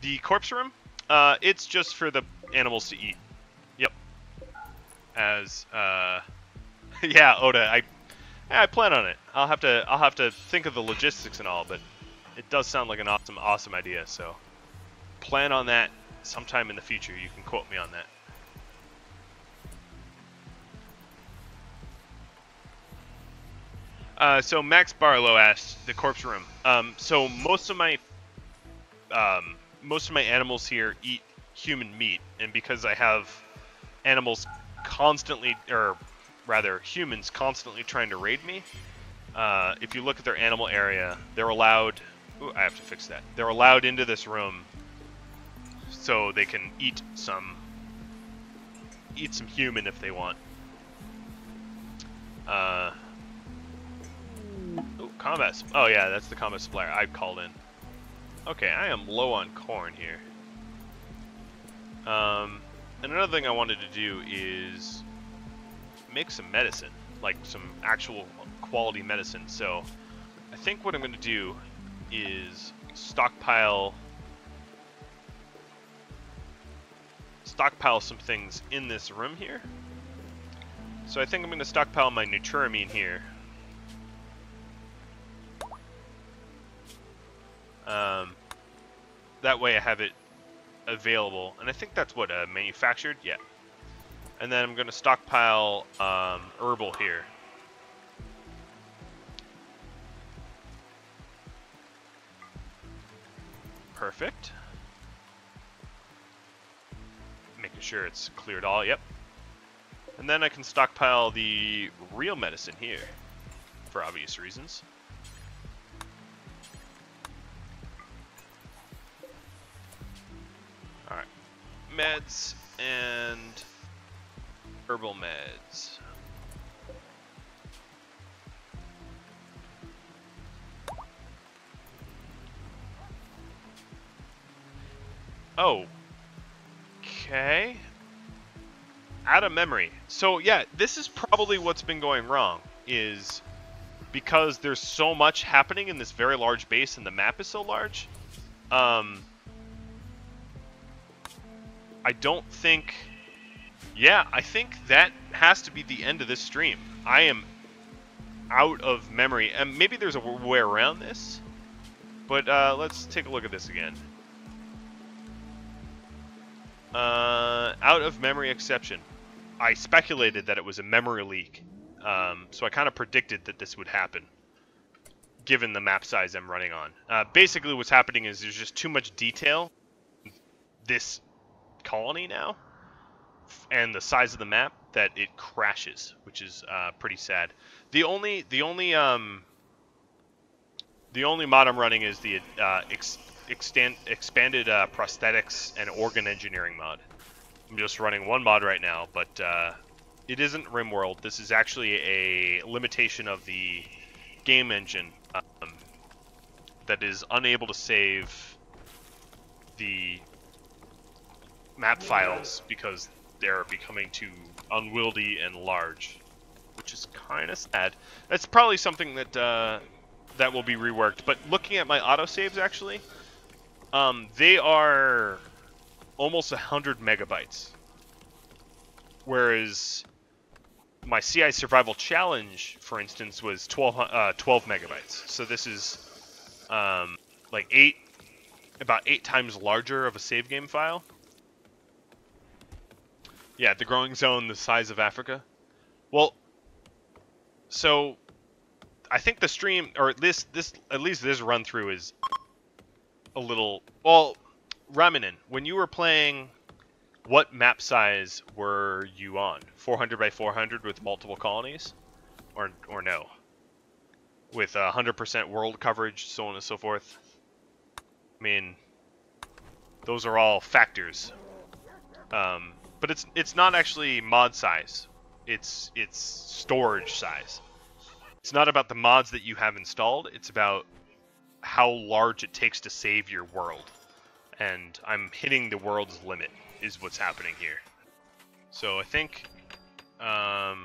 The corpse room? It's just for the animals to eat. Yep. As yeah, Oda, I plan on it. I'll have to think of the logistics and all, but it does sound like an awesome idea. So plan on that sometime in the future. You can quote me on that. So Max Barlow asked the corpse room. So most of my animals here eat human meat, and because I have animals constantly, or rather humans constantly trying to raid me, if you look at their animal area, they're allowed. Ooh, I have to fix that. They're allowed into this room so they can eat some human if they want. Ooh, combat. Oh yeah, that's the combat supplier I called in. Okay, I am low on corn here. And another thing I wanted to do is make some medicine, like some actual quality medicine. So I think what I'm going to do is stockpile some things in this room here. So I think I'm going to stockpile my Nuturamine here. That way I have it available, and I think that's what manufactured. Yeah. And then I'm going to stockpile herbal here. Perfect. Making sure it's cleared all. Yep. And then I can stockpile the real medicine here, for obvious reasons. Alright. Meds and herbal meds. Oh. Okay. Out of memory. So yeah, this is probably what's been going wrong, is because there's so much happening in this very large base and the map is so large. I don't think... Yeah, I think that has to be the end of this stream. I am out of memory. And maybe there's a way around this. But let's take a look at this again. Out of memory exception. I speculated that it was a memory leak. So I kind of predicted that this would happen, given the map size I'm running on. Basically what's happening is there's just too much detail in this colony now, and the size of the map, that it crashes, which is pretty sad. The only mod I'm running is the expanded prosthetics and organ engineering mod. I'm just running one mod right now, but it isn't RimWorld. This is actually a limitation of the game engine that is unable to save the map files because they're becoming too unwieldy and large, which is kind of sad. That's probably something that that will be reworked. But looking at my autosaves, actually, they are almost 100 megabytes, whereas my CI Survival Challenge, for instance, was 12 megabytes. So this is like about 8 times larger of a save game file. Yeah, the growing zone the size of Africa. Well, so I think the stream, or at least this run through is a little, well, Raminen, when you were playing, what map size were you on? 400 by 400 with multiple colonies, or no? With 100% world coverage, so on and so forth. I mean, those are all factors. But it's not actually mod size. It's storage size. It's not about the mods that you have installed. It's about how large it takes to save your world. And I'm hitting the world's limit is what's happening here. So I think, yeah,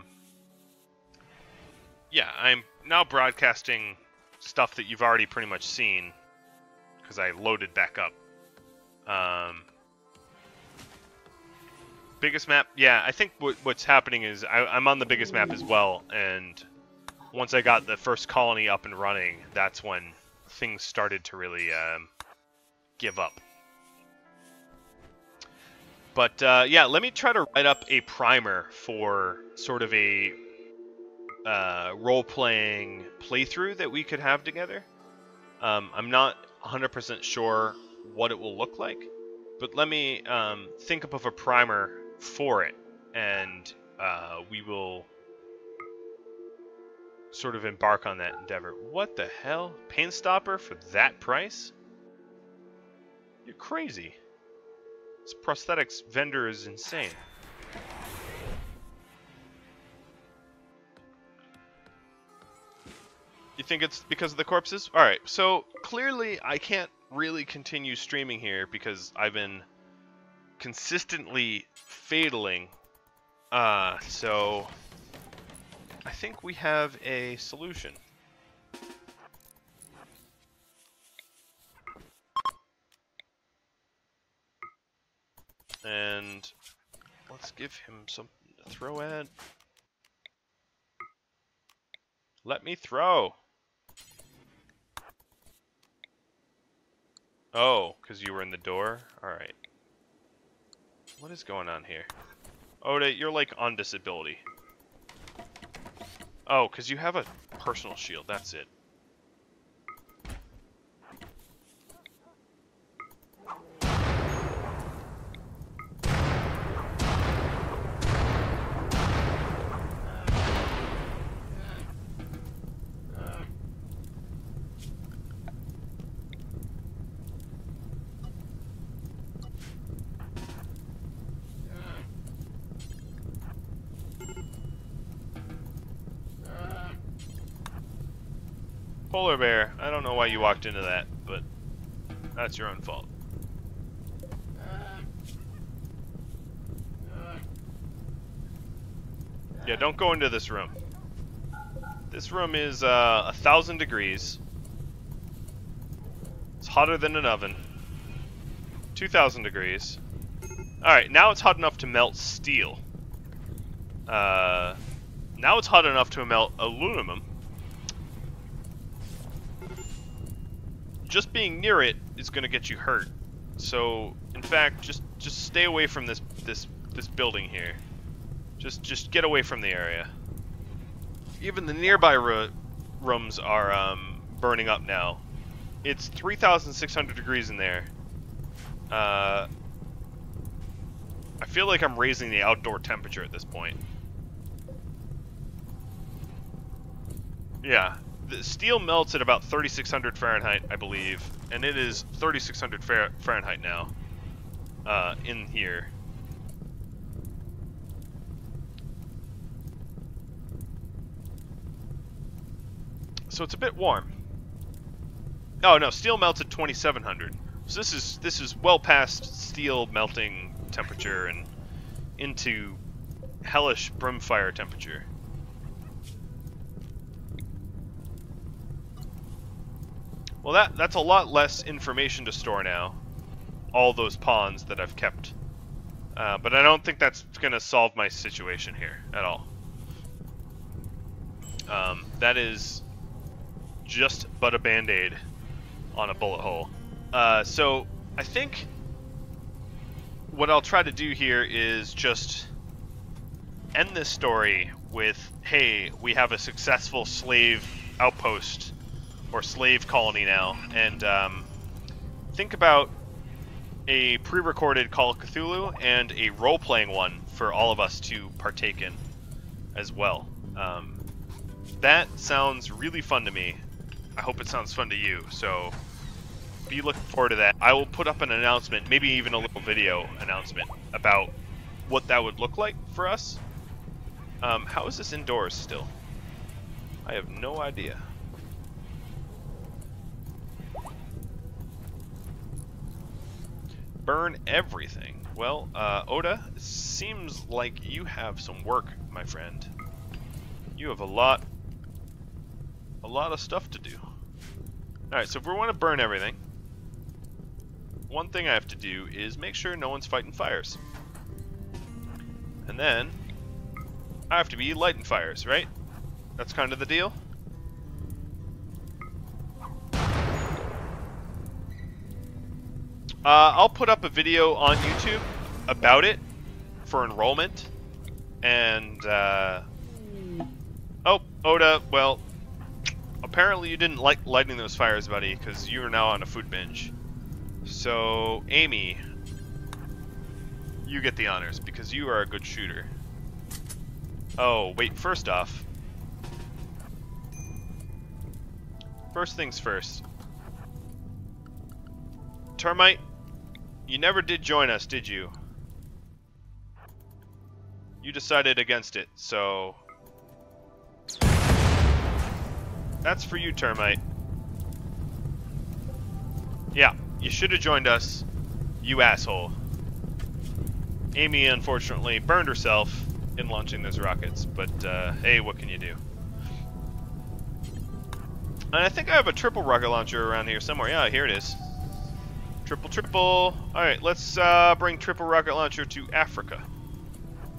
I'm now broadcasting stuff that you've already pretty much seen because I loaded back up. Biggest map? Yeah, I think what's happening is I'm on the biggest map as well, and once I got the first colony up and running, that's when things started to really give up. But yeah, let me try to write up a primer for sort of a role-playing playthrough that we could have together. I'm not 100% sure what it will look like, but let me think up of a primer for it, and we will sort of embark on that endeavor. What the hell? Pain stopper for that price? You're crazy. This prosthetics vendor is insane. You think it's because of the corpses? Alright, so clearly I can't really continue streaming here because I've been consistently failing. So I think we have a solution. And let's give him something to throw at. Let me throw. Oh, because you were in the door? Alright. What is going on here? Oda, you're like on disability. Oh, because you have a personal shield, that's it. Polar bear, I don't know why you walked into that, but that's your own fault. Yeah, don't go into this room. This room is 1,000 degrees. It's hotter than an oven. 2,000 degrees. Alright, now it's hot enough to melt steel. Now it's hot enough to melt aluminum. Just being near it is going to get you hurt. So, in fact, just stay away from this building here. Just get away from the area. Even the nearby rooms are burning up now. It's 3,600 degrees in there. I feel like I'm raising the outdoor temperature at this point. Yeah. The steel melts at about 3,600 Fahrenheit, I believe, and it is 3,600 Fahrenheit now in here. So it's a bit warm. Oh no, steel melts at 2,700. So this is well past steel melting temperature and into hellish brimfire temperature. Well, that's a lot less information to store now. All those pawns that I've kept. But I don't think that's going to solve my situation here at all. That is just but a band-aid on a bullet hole. So I think what I'll try to do here is just end this story with, hey, we have a successful slave outpost or slave colony now, and think about a pre-recorded Call of Cthulhu and a role-playing one for all of us to partake in as well. That sounds really fun to me. I hope it sounds fun to you, so be looking forward to that. I will put up an announcement, maybe even a little video announcement about what that would look like for us. How is this indoors still? I have no idea. Burn everything. Well, Oda, it seems like you have some work, my friend. You have a lot of stuff to do. Alright, so if we want to burn everything, one thing I have to do is make sure no one's fighting fires. And then I have to be lighting fires, right? That's kind of the deal. I'll put up a video on YouTube about it for enrollment. And, oh, Oda, well, apparently you didn't like lighting those fires, buddy, because you are now on a food binge. So, Amy, you get the honors, because you are a good shooter. Oh, wait, first off. First things first. Termite, you never did join us, did you? You decided against it, so... That's for you, Termite. Yeah, you should have joined us, you asshole. Amy, unfortunately, burned herself in launching those rockets, but hey, what can you do? And I think I have a triple rocket launcher around here somewhere. Yeah, here it is. Triple. Alright, let's bring triple rocket launcher to Africa.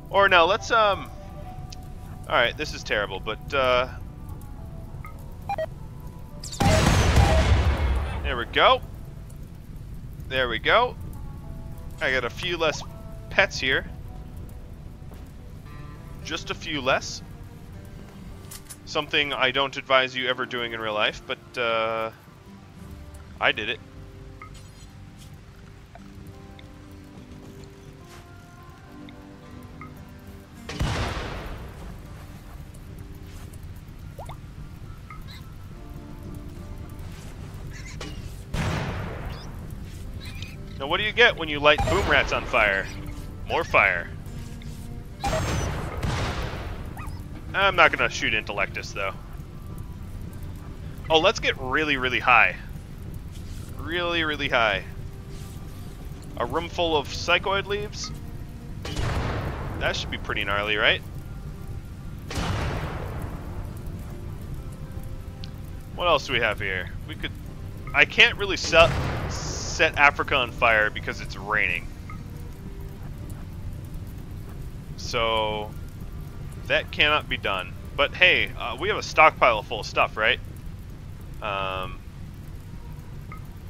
Or no, let's alright, this is terrible, but there we go. There we go. I got a few less pets here. Just a few less. Something I don't advise you ever doing in real life, but I did it. Now what do you get when you light boom rats on fire? More fire. I'm not gonna shoot Intellectus though. Oh, let's get really, really high. Really, really high. A room full of psychoid leaves? That should be pretty gnarly, right? What else do we have here? We could... I can't really set Africa on fire because it's raining. So that cannot be done. But hey, we have a stockpile full of stuff, right?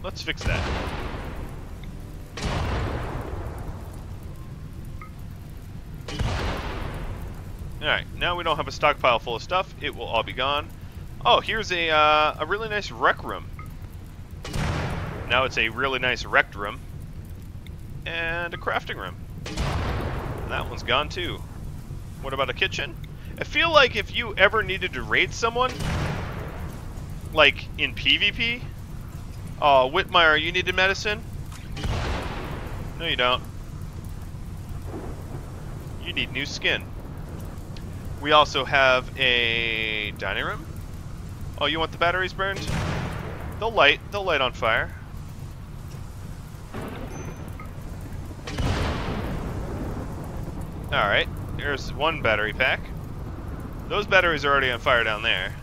Let's fix that. Alright, now we don't have a stockpile full of stuff. It will all be gone. Oh, here's a really nice rec room. Now it's a really nice rec room. And a crafting room. And that one's gone too. What about a kitchen? I feel like if you ever needed to raid someone, like in PvP... Oh, Whitmire, you needed medicine? No, you don't. You need new skin. We also have a dining room. Oh, you want the batteries burned? They'll light on fire. Alright, here's one battery pack. Those batteries are already on fire down there.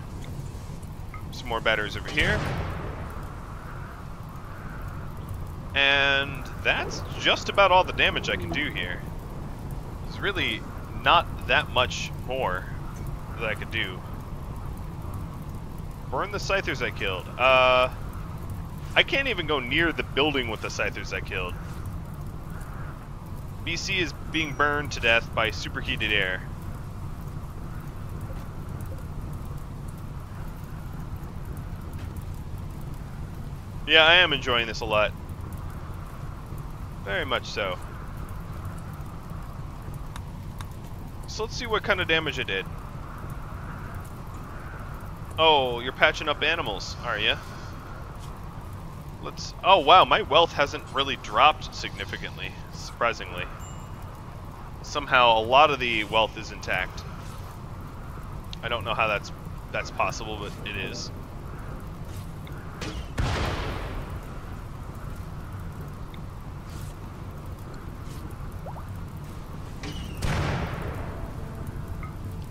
Some more batteries over here. And that's just about all the damage I can do here. There's really not that much more that I could do. Burn the scythers I killed. I can't even go near the building with the scythers I killed. BC is being burned to death by superheated air. Yeah, I am enjoying this a lot. Very much so. So let's see what kind of damage I did. Oh, you're patching up animals, are you? Let's... Oh, wow, my wealth hasn't really dropped significantly, surprisingly. Somehow, a lot of the wealth is intact. I don't know how that's possible, but it is.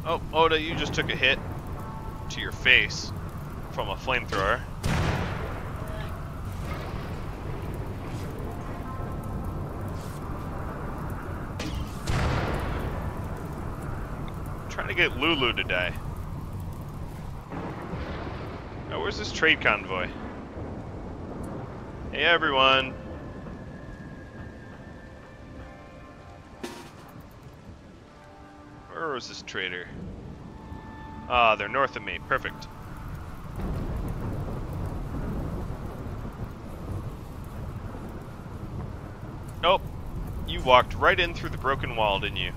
Oh, Oda, you just took a hit to your face from a flamethrower. trying to get Lulu to die. Oh, where's this trade convoy? Hey, everyone. Where was this trader? Ah, they're north of me. Perfect. Nope. You walked right in through the broken wall, didn't you?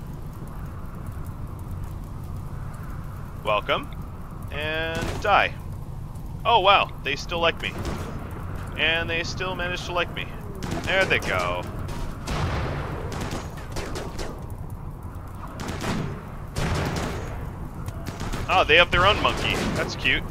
Welcome. And die. Oh, wow. They still like me. And they still managed to like me. There they go. Oh, they have their own monkey. That's cute.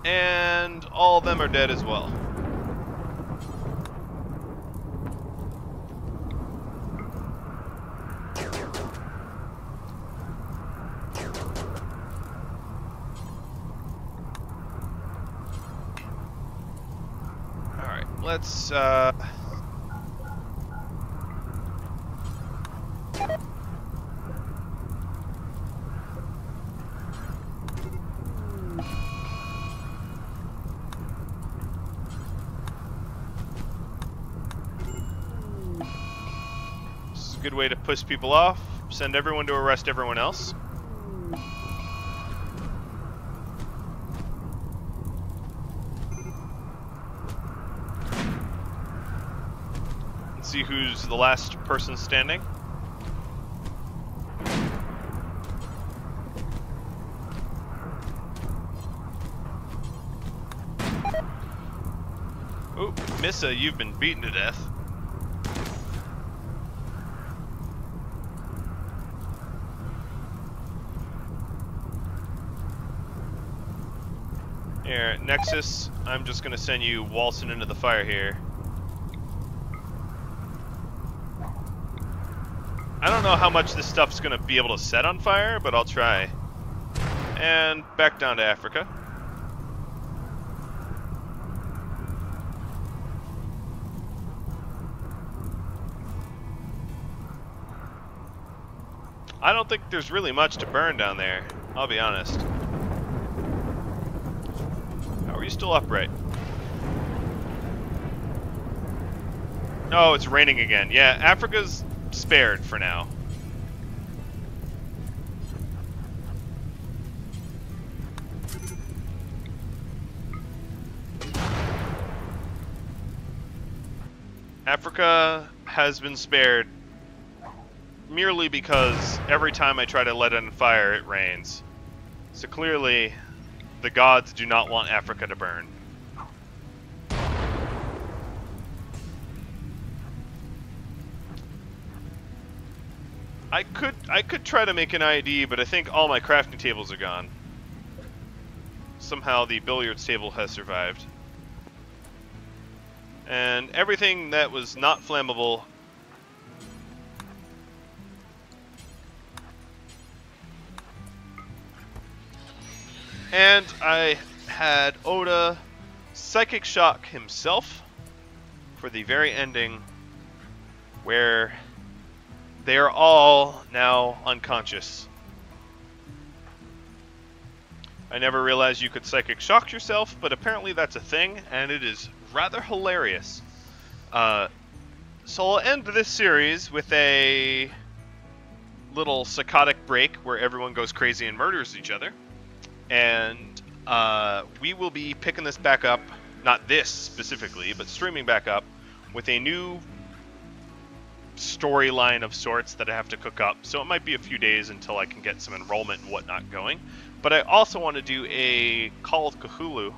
And all of them are dead as well. Let's, this is a good way to push people off, send everyone to arrest everyone else. See who's the last person standing. Oh, Missa, you've been beaten to death. Here, Nexus, I'm just gonna send you waltzing into the fire here. I don't know how much this stuff's gonna be able to set on fire, but I'll try. And back down to Africa. I don't think there's really much to burn down there, I'll be honest. How are you still upright? Oh, it's raining again. Yeah, Africa's spared for now. Africa has been spared merely because every time I try to let it on fire, it rains. So clearly, the gods do not want Africa to burn. I could try to make an ID, but I think all my crafting tables are gone. Somehow the billiards table has survived. And everything that was not flammable and I had Oda psychic shock himself for the very ending where they are all now unconscious. I never realized you could psychic shock yourself, but apparently that's a thing, and it is rather hilarious. So I'll end this series with a little psychotic break where everyone goes crazy and murders each other. And we will be picking this back up, not this specifically, but streaming back up with a new storyline of sorts that I have to cook up. So it might be a few days until I can get some enrollment and whatnot going. But I also want to do a Call of Cthulhu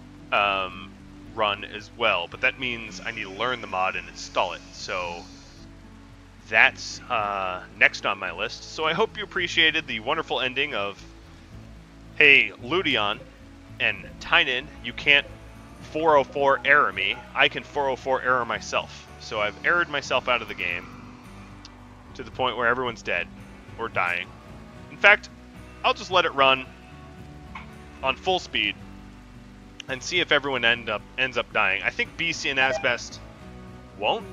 run as well. But that means I need to learn the mod and install it. So that's next on my list. So I hope you appreciated the wonderful ending of, hey, Ludion and Tynan, you can't 404 error me. I can 404 error myself. So I've errored myself out of the game. to the point where everyone's dead or dying. In fact, I'll just let it run on full speed and see if everyone ends up dying. I think BC and Asbest won't,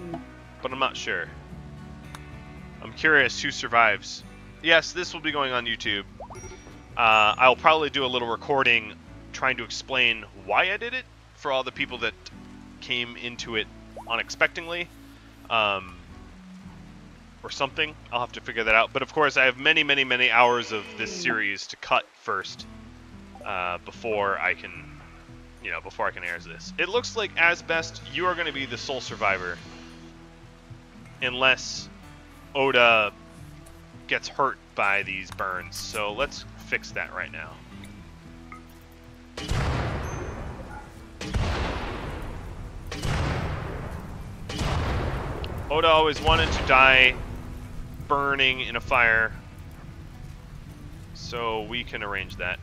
but I'm not sure. I'm curious who survives. Yes, this will be going on YouTube. I'll probably do a little recording trying to explain why I did it for all the people that came into it unexpectedly, or something. I'll have to figure that out. But of course, I have many, many, many hours of this series to cut first before I can, before I can air this. It looks like Asbest, you are going to be the sole survivor, unless Oda gets hurt by these burns. So let's fix that right now. Oda always wanted to die burning in a fire, so we can arrange that.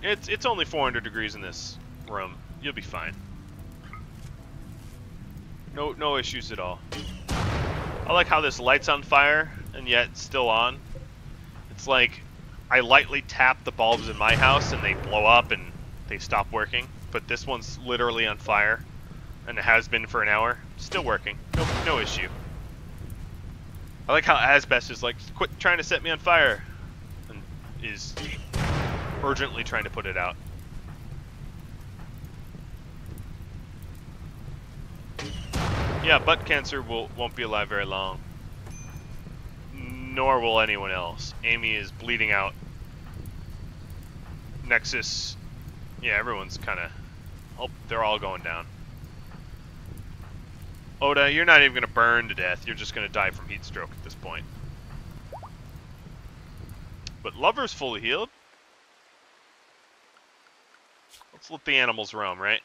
It's only 400 degrees in this room. You'll be fine. No issues at all. I like how this light's on fire and yet still on. It's like I lightly tap the bulbs in my house and they blow up and they stop working. But this one's literally on fire, and it has been for an hour. Still working. No issue. I like how Asbest is like, quit trying to set me on fire, and is urgently trying to put it out. Yeah, butt cancer won't be alive very long. Nor will anyone else. Amy is bleeding out. Nexus, yeah, everyone's kind of... Oh, they're all going down. Oda, you're not even going to burn to death. You're just going to die from heat stroke at this point. But Lover's fully healed. Let's let the animals roam, right?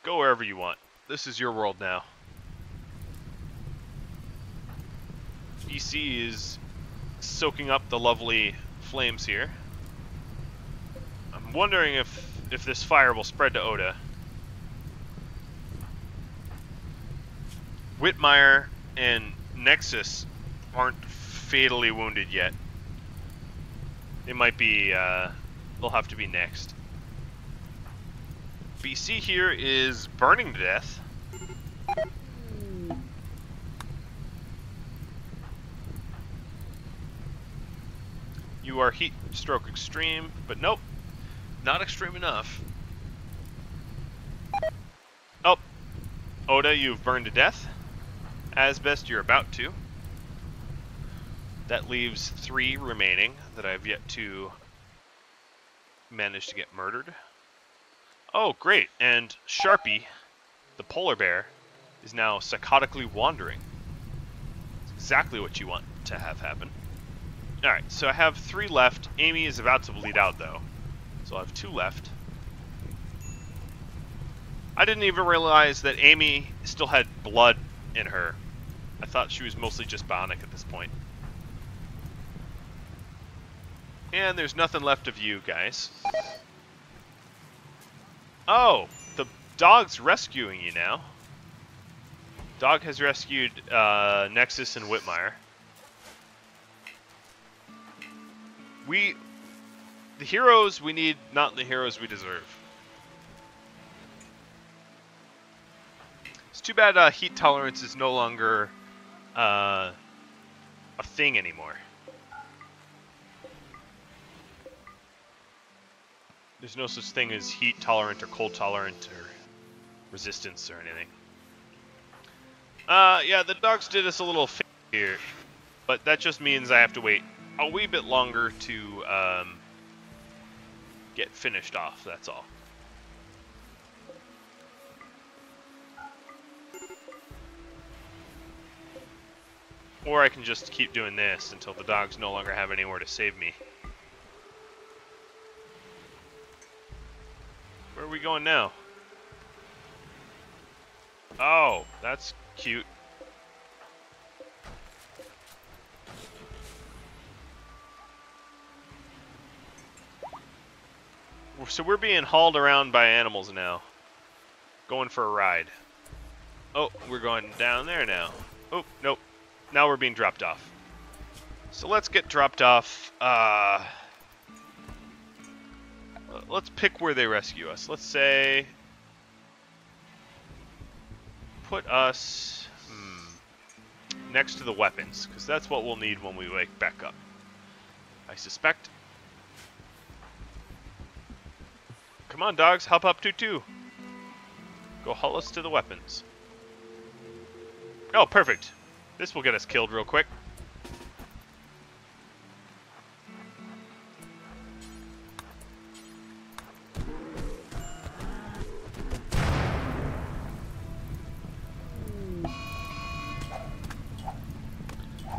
Go wherever you want. This is your world now. BC is soaking up the lovely flames here. I'm wondering if this fire will spread to Oda. Whitmire and Nexus aren't fatally wounded yet. They might be, they'll have to be next. BC here is burning to death. You are heat stroke extreme, but nope, not extreme enough. Oh, Oda, you've burned to death. Asbest, you're about to. That leaves 3 remaining that I've yet to manage to get murdered. Oh, great, and Sharpie, the polar bear, is now psychotically wandering. It's exactly what you want to have happen. Alright, so I have 3 left. Amy is about to bleed out, though. So I have 2 left. I didn't even realize that Amy still had blood in her. I thought she was mostly just bionic at this point. And there's nothing left of you guys. Oh, the dog's rescuing you now. Dog has rescued Nexus and Whitmire. The heroes we need, not the heroes we deserve. It's too bad heat tolerance is no longer a thing anymore. There's no such thing as heat tolerant or cold tolerant or resistance or anything. Yeah, the dogs did us a little favor here, but that just means I have to wait a wee bit longer to get finished off, that's all. Or I can just keep doing this until the dogs no longer have anywhere to save me. Where are we going now? Oh, that's cute. So we're being hauled around by animals now. Going for a ride. Oh, we're going down there now. Oh, nope. Now we're being dropped off. So let's get dropped off. Let's pick where they rescue us. Let's say... put us next to the weapons, because that's what we'll need when we wake back up, I suspect. Come on, dogs, hop up too. Go haul us to the weapons. Oh, perfect. This will get us killed real quick.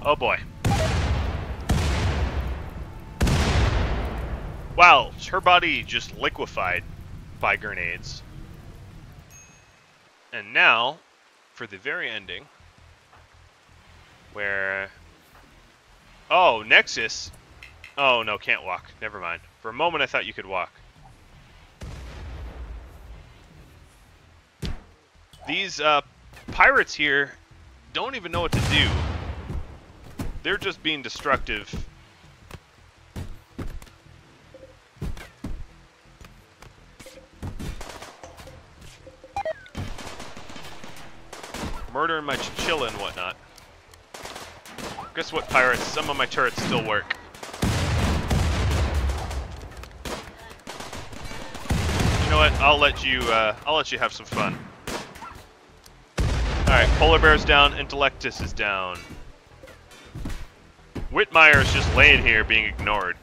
Oh boy. Wow, her body just liquefied by grenades. And now, for the very ending, where... oh, Nexus. Oh, no, can't walk. Never mind. For a moment, I thought you could walk. These pirates here don't even know what to do. They're just being destructive. Murdering my chinchilla and whatnot. Guess what, pirates? Some of my turrets still work. You know what? I'll let you have some fun. Alright, Polar Bear's down, Intellectus is down. Whitmire's just laying here being ignored.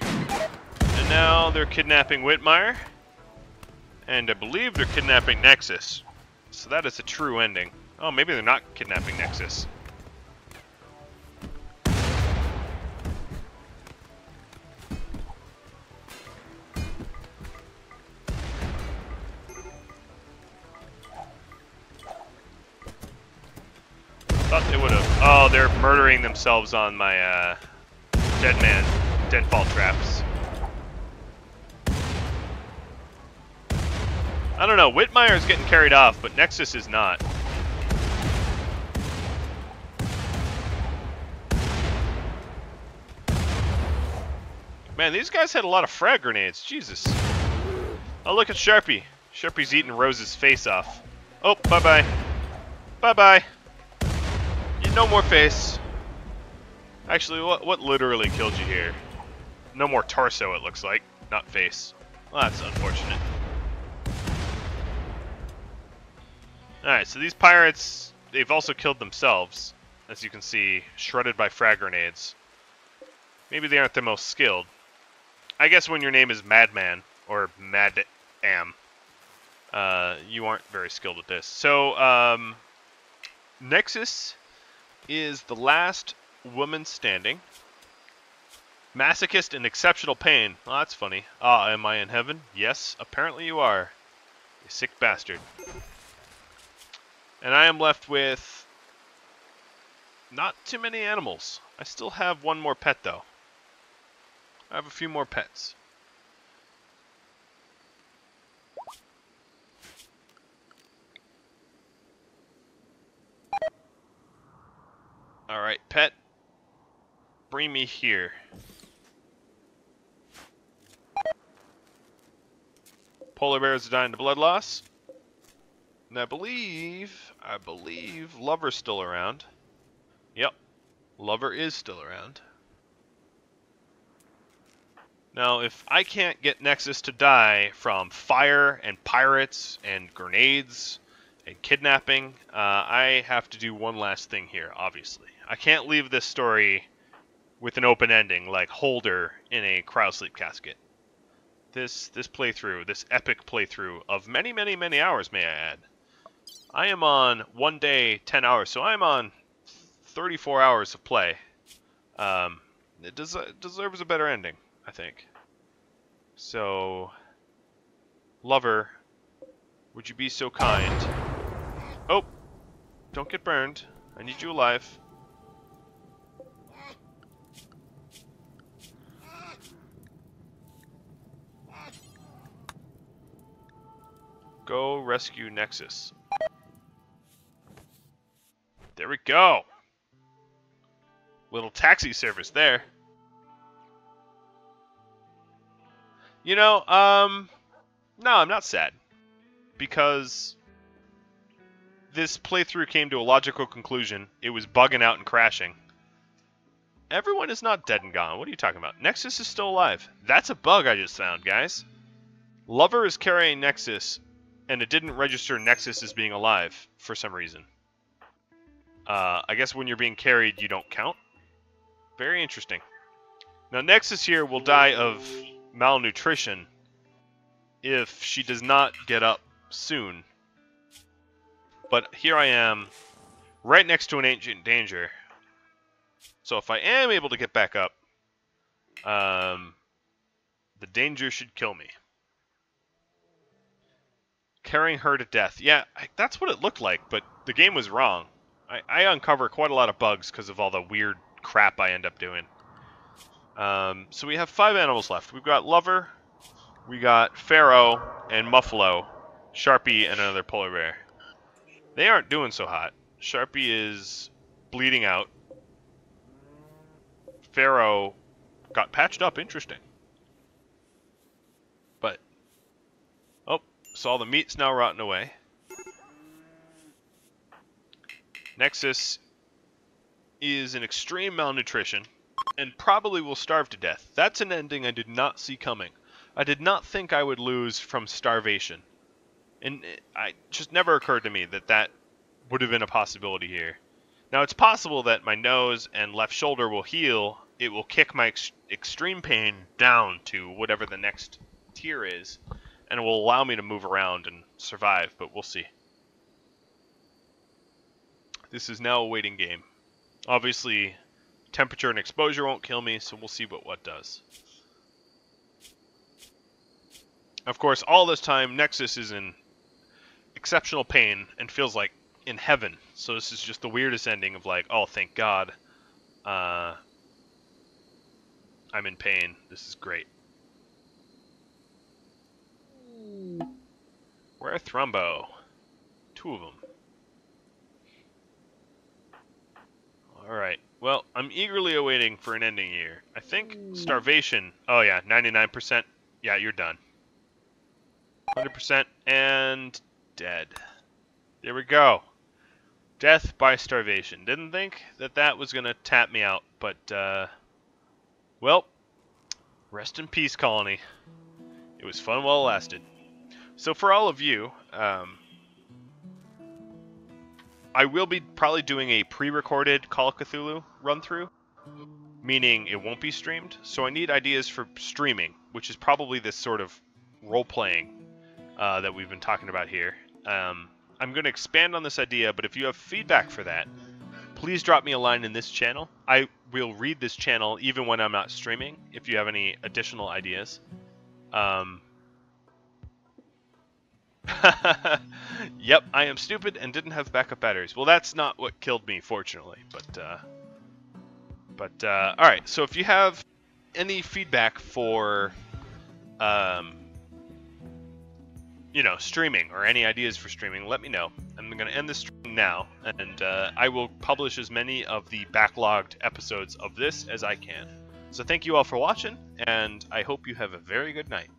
And now they're kidnapping Whitmire. And I believe they're kidnapping Nexus. So that is a true ending. Oh, maybe they're not kidnapping Nexus. Thought they would have. Oh, they're murdering themselves on my deadfall traps. I don't know. Whitmire is getting carried off, but Nexus is not. Man, these guys had a lot of frag grenades. Jesus. Oh, look at Sharpie. Sharpie's eating Rose's face off. Oh, bye-bye. Bye-bye. No more face. Actually, what literally killed you here? No more torso, it looks like. Not face. Well, that's unfortunate. Alright, so these pirates, they've also killed themselves. As you can see, shredded by frag grenades. Maybe they aren't the most skilled. I guess when your name is Madman, or Madam, you aren't very skilled at this. So, Nexus is the last woman standing. Masochist in exceptional pain. Oh, that's funny. Ah, am I in heaven? Yes, apparently you are. You sick bastard. And I am left with not too many animals. I still have one more pet, though. I have a few more pets. Alright, pet. Bring me here. Polar bears are dying to blood loss. And I believe Lover's still around. Yep. Lover is still around. Now, if I can't get Nexus to die from fire and pirates and grenades and kidnapping, I have to do one last thing here, obviously. I can't leave this story with an open ending like Holder in a cryosleep casket. This playthrough, this epic playthrough of many, many, many hours, may I add. I am on 1 day, 10 hours, so I'm on 34 hours of play. It deserves a better ending, I think. So, Lover, would you be so kind? Oh, don't get burned. I need you alive. Go rescue Nexus. There we go. Little taxi service there. You know, no, I'm not sad. Because this playthrough came to a logical conclusion. It was bugging out and crashing. Everyone is not dead and gone. What are you talking about? Nexus is still alive. That's a bug I just found, guys. Lover is carrying Nexus, and it didn't register Nexus as being alive for some reason. I guess when you're being carried, you don't count. Very interesting. Now, Nexus here will die of malnutrition if she does not get up soon. But here I am, right next to an ancient danger. So if I am able to get back up, the danger should kill me. Carrying her to death. Yeah, that's what it looked like, but the game was wrong. I uncover quite a lot of bugs because of all the weird crap I end up doing. So we have 5 animals left. We've got Lover, we got Pharaoh, and Muffalo, Sharpie, and another polar bear. They aren't doing so hot. Sharpie is bleeding out. Pharaoh got patched up. Interesting. But, oh, so all the meat's now rotting away. Nexus is in extreme malnutrition and probably will starve to death. That's an ending I did not see coming. I did not think I would lose from starvation. And it just never occurred to me that that would have been a possibility here. Now, it's possible that my nose and left shoulder will heal. It will kick my extreme pain down to whatever the next tier is, and it will allow me to move around and survive, but we'll see. This is now a waiting game. Obviously, temperature and exposure won't kill me, so we'll see what does. Of course, all this time, Nexus is in exceptional pain and feels like in heaven. So this is just the weirdest ending of like, oh, thank God. I'm in pain. This is great. Where are Thrumbo? 2 of them. Alright. Well, I'm eagerly awaiting for an ending here. I think starvation. Oh yeah, 99%. Yeah, you're done. 100% and dead. There we go. Death by starvation. Didn't think that that was going to tap me out, but, well, rest in peace, Colony. It was fun while it lasted. So for all of you, I will be probably doing a pre-recorded Call of Cthulhu run-through, meaning it won't be streamed. So I need ideas for streaming, which is probably this sort of role-playing that we've been talking about here. I'm going to expand on this idea, but if you have feedback for that, please drop me a line in this channel. I will read this channel even when I'm not streaming, if you have any additional ideas. Yep, I am stupid and didn't have backup batteries. Well, that's not what killed me, fortunately. But alright, so if you have any feedback for, you know, streaming or any ideas for streaming, let me know. I'm going to end this stream now, and I will publish as many of the backlogged episodes of this as I can. So thank you all for watching, and I hope you have a very good night.